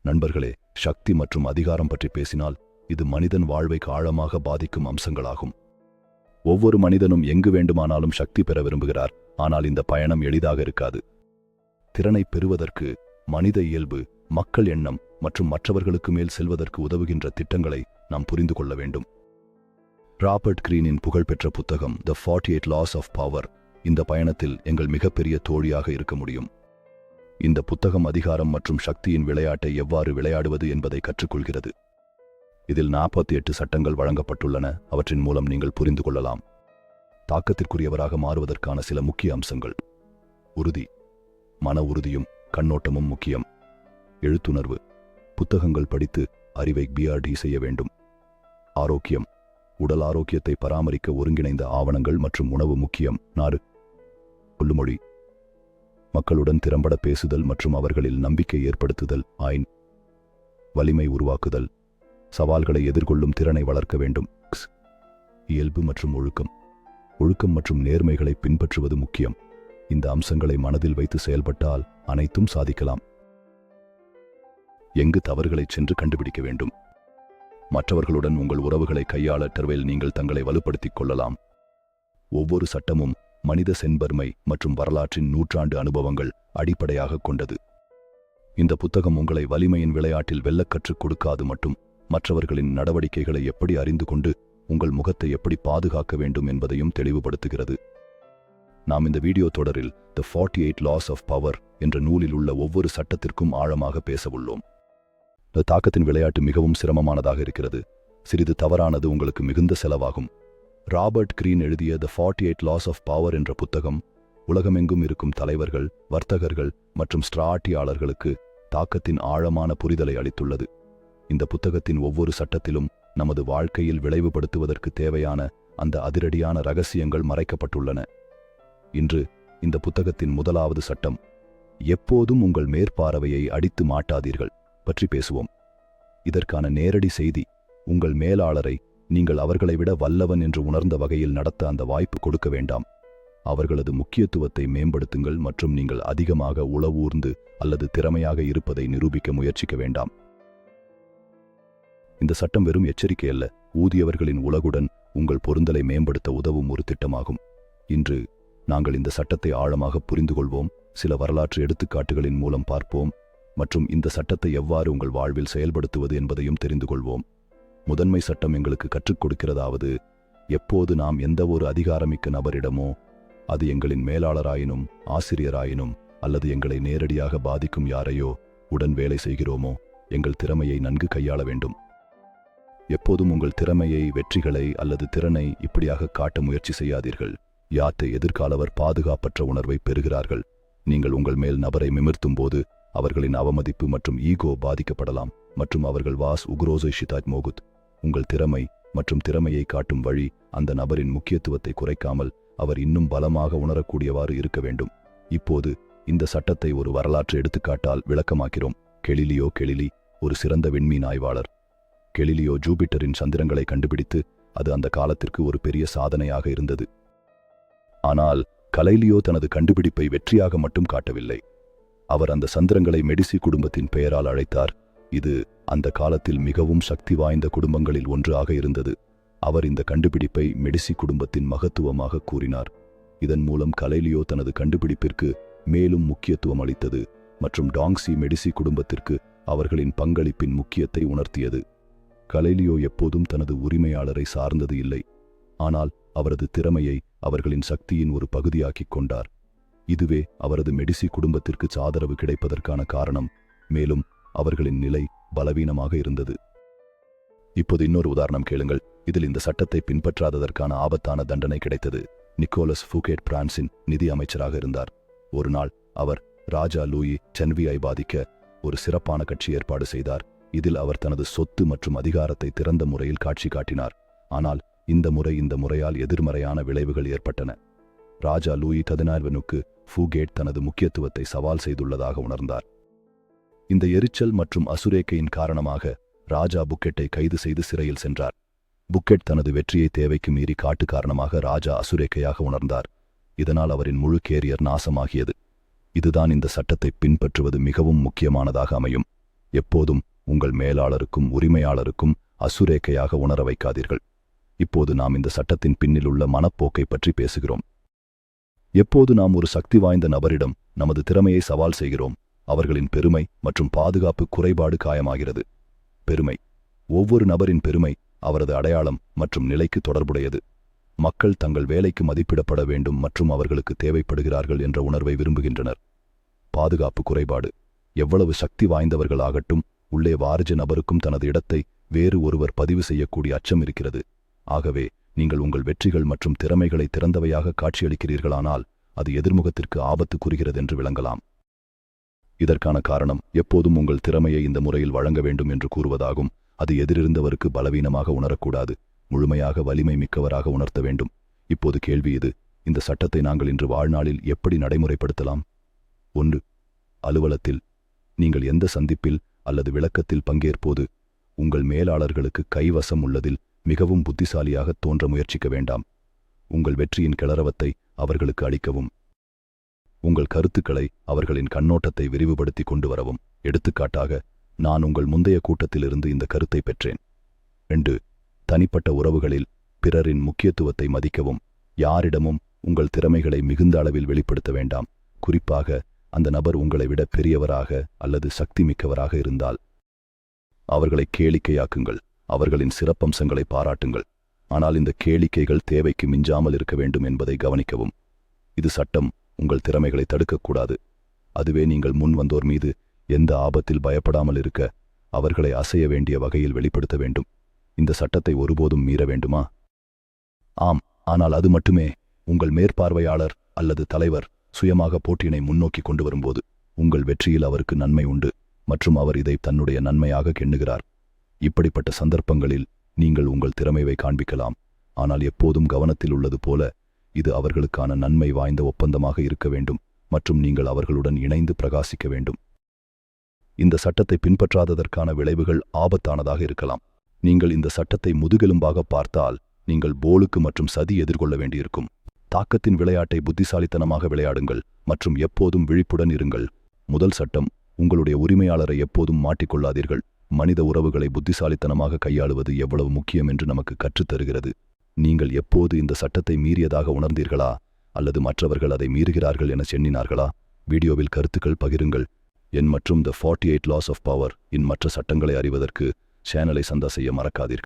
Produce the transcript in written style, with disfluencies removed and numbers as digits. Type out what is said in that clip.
நண்பர்களே, சக்தி மற்றும் அதிகாரம் பற்றி பேசினால் இது மனிதன் வாழ்வை ஆழமாக பாதிக்கும் அம்சங்களாகும். ஒவ்வொரு மனிதனும் எங்கு வேண்டுமானாலும் சக்தி பெற விரும்புகிறார். ஆனால் இந்த பயணம் எளிதாக இருக்காது. திறனை பெறுவதற்கு மனித இயல்பு, மக்கள் எண்ணம் மற்றும் மற்றவர்களுக்கு மேல் செல்வதற்கு உதவுகின்ற திட்டங்களை நாம் புரிந்து கொள்ள வேண்டும். ராபர்ட் கிரீனின் புகழ்பெற்ற புத்தகம் தி 48 Laws of Power இந்த பயணத்தில் எங்கள் மிகப்பெரிய தோழியாக இருக்க முடியும். இந்த புத்தகம் அதிகாரம் மற்றும் சக்தியின் விளையாட்டை எவ்வாறு விளையாடுவது என்பதை கற்றுக்கொள்கிறது. இதில் 48 சட்டங்கள் வழங்கப்பட்டுள்ளன. அவற்றின் மூலம் நீங்கள் புரிந்து கொள்ளலாம். தாக்கத்திற்குரியவராக மாறுவதற்கான சில முக்கிய அம்சங்கள். உறுதி. மன உறுதியும் கண்ணோட்டமும் முக்கியம். எழுத்துணர்வு. புத்தகங்கள் படித்து அறிவை பிஆர்டி செய்ய வேண்டும். ஆரோக்கியம். உடல் ஆரோக்கியத்தை பராமரிக்க ஒருங்கிணைந்த ஆவணங்கள் மற்றும் உணவு முக்கியம். 4 சொல்லுமொழி. மக்களுடன் திறம்பட பேசுதல் மற்றும் அவர்களில் நம்பிக்கை ஏற்படுத்துதல். 5 வலிமை உருவாக்குதல். சவால்களை எதிர்கொள்ளும் திறனை வளர்க்க வேண்டும். இயல்பு மற்றும் ஒழுக்கம். ஒழுக்கம் மற்றும் நேர்மைகளை பின்பற்றுவது முக்கியம். இந்த அம்சங்களை மனதில் வைத்து செயல்பட்டால் அனைத்தும் சாதிக்கலாம். எங்கு தவறுகளை சென்று கண்டுபிடிக்க வேண்டும். மற்றவர்களுடன் உங்கள் உறவுகளை கையாள டர்வேல் நீங்கள் தங்களை வலுப்படுத்திக் கொள்ளலாம். ஒவ்வொரு சட்டமும் மனித செம்பர்மை மற்றும் வரலாற்றின் நூற்றாண்டு அனுபவங்கள் அடிப்படையாக கொண்டது. இந்த புத்தகம் உங்களை வலிமையின் விளையாட்டில் வெல்லக் கற்றுக் கொடுக்காது மட்டும் மற்றவர்களின் நடவடிக்கைகளை எப்படி அறிந்து கொண்டு உங்கள் முகத்தை எப்படி பாதுகாக்க வேண்டும் என்பதையும் தெளிவுபடுத்துகிறது. நாம் இந்த வீடியோ தொடரில் தி 48 Laws of Power என்ற நூலில் உள்ள ஒவ்வொரு சட்டத்திற்கும் ஆழமாக பேசவுள்ளோம். இந்த தாக்கத்தின் விளையாட்டு மிகவும் சிரமமானதாக இருக்கிறது. சிறிது தவறானது உங்களுக்கு மிகுந்த செலவாகும். ராபர்ட் கிரீன் எழுதிய தி 48 Laws of Power என்ற புத்தகம் உலகமெங்கும் இருக்கும் தலைவர்கள், வர்த்தகர்கள் மற்றும் ஸ்ட்ராட்டியாளர்களுக்கு தாக்கத்தின் ஆழமான புரிதலை அளித்துள்ளது. இந்த புத்தகத்தின் ஒவ்வொரு சட்டத்திலும் நமது வாழ்க்கையில் விளைவுபடுத்துவதற்கு தேவையான அந்த அதிரடியான ரகசியங்கள் மறைக்கப்பட்டுள்ளன. இன்று இந்த புத்தகத்தின் முதலாவது சட்டம், எப்போதும் உங்கள் மேற்பார்வையை அடித்து மாட்டாதீர்கள் பற்றி பேசுவோம். இதற்கான நேரடி செய்தி, உங்கள் மேலாளரை நீங்கள் அவர்களை விட வல்லவன் என்று உணர்ந்த வகையில் நடத்த அந்த வாய்ப்பு கொடுக்க வேண்டாம். அவர்களது முக்கியத்துவத்தை மேம்படுத்துங்கள் மற்றும் நீங்கள் அதிகமாக உளவூர்ந்து அல்லது திறமையாக இருப்பதை நிரூபிக்க முயற்சிக்க வேண்டாம். இந்த சட்டம் வெறும் எச்சரிக்கை அல்ல, ஊதியவர்களின் உலகுடன் உங்கள் பொருந்தலை மேம்படுத்த உதவும் ஒரு திட்டமாகும். இன்று நாங்கள் இந்த சட்டத்தை ஆழமாக புரிந்து கொள்வோம், சில வரலாற்று எடுத்துக்காட்டுகளின் மூலம் பார்ப்போம் மற்றும் இந்த சட்டத்தை எவ்வாறு உங்கள் வாழ்வில் செயல்படுத்துவது என்பதையும் தெரிந்து கொள்வோம். முதன்மை சட்டம் எங்களுக்கு கற்றுக் கொடுக்கிறதாவது, எப்போது நாம் எந்த ஒரு அதிகாரமிக்க நபரிடமோ, அது எங்களின் மேலாளராயினும் ஆசிரியராயினும் அல்லது எங்களை நேரடியாக பாதிக்கும் யாரையோ உடன் வேலை செய்கிறோமோ, எங்கள் திறமையை நன்கு கையாள வேண்டும். எப்போதும் உங்கள் திறமையை, வெற்றிகளை அல்லது திறனை இப்படியாக காட்ட முயற்சி செய்யாதீர்கள். யாத்தை எதிர்காலவர் பாதுகாப்பற்ற உணர்வை பெறுகிறார்கள். நீங்கள் உங்கள் மேல் நபரை நிமிர்த்தும் போது அவர்களின் அவமதிப்பு மற்றும் ஈகோ பாதிக்கப்படலாம் மற்றும் அவர்கள் வாஸ் உக்ரோசை ஷிதாஜ் மோகுத். உங்கள் திறமை மற்றும் திறமையை காட்டும் வழி அந்த நபரின் முக்கியத்துவத்தை குறைக்காமல் அவர் இன்னும் பலமாக உணரக்கூடியவாறு இருக்க வேண்டும். இப்போது இந்த சட்டத்தை ஒரு வரலாற்று எடுத்துக்காட்டால் விளக்கமாக்கிறோம். கெலிலியோ ஒரு சிறந்த விண்மீன் ஆய்வாளர். கெலிலியோ ஜூபிட்டரின் சந்திரங்களை கண்டுபிடித்து அது அந்த காலத்திற்கு ஒரு பெரிய சாதனையாக இருந்தது. ஆனால் கலைலியோ தனது கண்டுபிடிப்பை வெற்றியாக மட்டும் காட்டவில்லை. அவர் அந்த சந்திரங்களை மெடிசி குடும்பத்தின் பெயரால் அழைத்தார். இது அந்த காலத்தில் மிகவும் சக்தி வாய்ந்த குடும்பங்களில் ஒன்றாக இருந்தது. அவர் இந்த கண்டுபிடிப்பை மெடிசி குடும்பத்தின் மகத்துவமாக கூறினார். இதன் மூலம் கலைலியோ தனது கண்டுபிடிப்பிற்கு மேலும் முக்கியத்துவம் அளித்தது மற்றும் டாங்ஸி மெடிசி குடும்பத்திற்கு அவர்களின் பங்களிப்பின் முக்கியத்தை உணர்த்தியது. கலைலியோ எப்போதும் தனது உரிமையாளரை சார்ந்தது இல்லை, ஆனால் அவரது திறமையை அவர்களின் சக்தியின் ஒரு பகுதியாக்கிக் கொண்டார். இதுவே அவரது மெடிசி குடும்பத்திற்கு ஆதரவு கிடைப்பதற்கான காரணம். மேலும் அவர்களின் நிலை பலவீனமாக இருந்தது. இப்போது இன்னொரு உதாரணம் கேளுங்கள். இதில் இந்த சட்டத்தை பின்பற்றாததற்கான ஆபத்தான தண்டனை கிடைத்தது. நிக்கோலஸ் ஃபூகேட் பிரான்சின் நிதி அமைச்சராக இருந்தார். ஒரு நாள் அவர் ராஜா லூயி சென்வியை பாதிக்க ஒரு சிறப்பான கட்சி ஏற்பாடு செய்தார். இதில் அவர் தனது சொத்து மற்றும் அதிகாரத்தை திறந்த முறையில் காட்சி காட்டினார். ஆனால் இந்த முறையால் எதிர்மறையான விளைவுகள் ஏற்பட்டன. ராஜா லூயி 14க்கு ஃபூகேட் தனது முக்கியத்துவத்தை சவால் செய்துள்ளதாக உணர்ந்தார். இந்த எரிச்சல் மற்றும் அசுரேக்கையின் காரணமாக ராஜா புக்கெட்டை கைது செய்து சிறையில் சென்றார். புக்கெட் தனது வெற்றியை தேவைக்கு மீறி காட்டு காரணமாக ராஜா அசுரேக்கையாக உணர்ந்தார். இதனால் அவரின் முழு கேரியர் நாசமாகியது. இதுதான் இந்த சட்டத்தை பின்பற்றுவது மிகவும் முக்கியமானதாக அமையும். எப்போதும் உங்கள் மேலாளருக்கும் உரிமையாளருக்கும் அசுரேக்கையாக உணர வைக்காதீர்கள். இப்போது நாம் இந்த சட்டத்தின் பின்னில் உள்ள மனப்போக்கை பற்றி பேசுகிறோம். எப்போது நாம் ஒரு சக்தி வாய்ந்த நபரிடம் நமது திறமையை சவால் செய்கிறோம், அவர்களின் பெருமை மற்றும் பாதுகாப்பு குறைபாடு காயமாகிறது. பெருமை. ஒவ்வொரு நபரின் பெருமை அவரது அடையாளம் மற்றும் நிலைக்கு தொடர்புடையது. மக்கள் தங்கள் வேலைக்கு மதிப்பிடப்பட வேண்டும் மற்றும் அவர்களுக்கு தேவைப்படுகிறார்கள் என்ற உணர்வை விரும்புகின்றனர். பாதுகாப்பு குறைபாடு. எவ்வளவு சக்தி வாய்ந்தவர்களாகட்டும், உள்ளே வாரிஜ நபருக்கும் தனது இடத்தை வேறு ஒருவர் பதிவு செய்யக்கூடிய அச்சம் இருக்கிறது. ஆகவே நீங்கள் உங்கள் வெற்றிகள் மற்றும் திறமைகளை திறந்தவையாக காட்சியளிக்கிறீர்களானால் அது எதிர்முகத்திற்கு ஆபத்து கூறுகிறது என்று விளங்கலாம். இதற்கான காரணம் எப்போதும் உங்கள் திறமையை இந்த முறையில் வழங்க வேண்டும் என்று கூறுவதாகும். அது எதிரிருந்தவருக்கு பலவீனமாக உணரக்கூடாது, முழுமையாக வலிமை மிக்கவராக உணர்த்த வேண்டும். இப்போது கேள்வி இது: இந்த சட்டத்தை நாங்கள் இன்று வாழ்நாளில் எப்படி நடைமுறைப்படுத்தலாம்? 1. அலுவலத்தில் நீங்கள் எந்த சந்திப்பில் அல்லது விளக்கத்தில் பங்கேற்போது உங்கள் மேலாளர்களுக்கு கைவசம் உள்ளதில் மிகவும் புத்திசாலியாக தோன்ற முயற்சிக்க வேண்டாம். உங்கள் வெற்றியின் கிளறவத்தை அவர்களுக்கு அளிக்கவும். உங்கள் கருத்துக்களை அவர்களின் கண்ணோட்டத்தை விரிவுபடுத்தி கொண்டு வரவும். எடுத்துக்காட்டாக, நான் உங்கள் முந்தைய கூட்டத்திலிருந்து இந்த கருத்தை பெற்றேன். 2. தனிப்பட்ட உறவுகளில் பிறரின் முக்கியத்துவத்தை மதிக்கவும். யாரிடமும் உங்கள் திறமைகளை மிகுந்த அளவில் வெளிப்படுத்த வேண்டாம், குறிப்பாக அந்த நபர் உங்களை விட பெரியவராக அல்லது சக்தி மிக்கவராக இருந்தால். அவர்களை கேளிக்கையாக்குங்கள், அவர்களின் சிறப்பம்சங்களை பாராட்டுங்கள், ஆனால் இந்த கேளிக்கைகள் தேவைக்கு மிஞ்சாமல் இருக்க வேண்டும் என்பதை கவனிக்கவும். இது சட்டம் உங்கள் திறமைகளை தடுக்கக்கூடாது. அதுவே நீங்கள் முன் வந்தோர் மீது எந்த ஆபத்தில் பயப்படாமல் இருக்க அவர்களை அசைய வேண்டிய வகையில் வெளிப்படுத்த வேண்டும். இந்த சட்டத்தை ஒருபோதும் மீற வேண்டுமா? ஆம், ஆனால் அது மட்டுமே. உங்கள் மேற்பார்வையாளர் அல்லது தலைவர் சுயமாக போட்டியினை முன்னோக்கி கொண்டு வரும்போது உங்கள் வெற்றியில் அவருக்கு நன்மை உண்டு மற்றும் அவர் இதை தன்னுடைய நன்மையாக எண்ணுகிறார். இப்படிப்பட்ட சந்தர்ப்பங்களில் நீங்கள் உங்கள் திறமையை காண்பிக்கலாம், ஆனால் எப்போதும் கவனத்தில் உள்ளது போல இது அவர்களுக்கான நன்மை வாய்ந்த ஒப்பந்தமாக இருக்க வேண்டும் மற்றும் நீங்கள் அவர்களுடன் இணைந்து பிரகாசிக்க வேண்டும். இந்த சட்டத்தை பின்பற்றாததற்கான விளைவுகள் ஆபத்தானதாக இருக்கலாம். நீங்கள் இந்த சட்டத்தை முதுகெலும்பாக பார்த்தால் நீங்கள் போலுக்கு மற்றும் சதி எதிர்கொள்ள வேண்டியிருக்கும். தாக்கத்தின் விளையாட்டை புத்திசாலித்தனமாக விளையாடுங்கள் மற்றும் எப்போதும் விழிப்புடன் இருங்கள். முதல் சட்டம்: உங்களுடைய உரிமையாளரை எப்போதும் மாட்டிக்கொள்ளாதீர்கள். மனித உறவுகளை புத்திசாலித்தனமாக கையாளுவது எவ்வளவு முக்கியம் என்று நமக்கு கற்றுத்தருகிறது. நீங்கள் எப்போது இந்த சட்டத்தை மீறியதாக உணர்ந்தீர்களா அல்லது மற்றவர்கள் அதை மீறுகிறார்கள் என எண்ணினார்களா? வீடியோவில் கருத்துக்கள் பகிருங்கள். என் மற்றும் The 48 Laws of Power இன் மற்ற சட்டங்களை அறிவதற்கு சேனலை சந்தா செய்ய மறக்காதீர்கள்.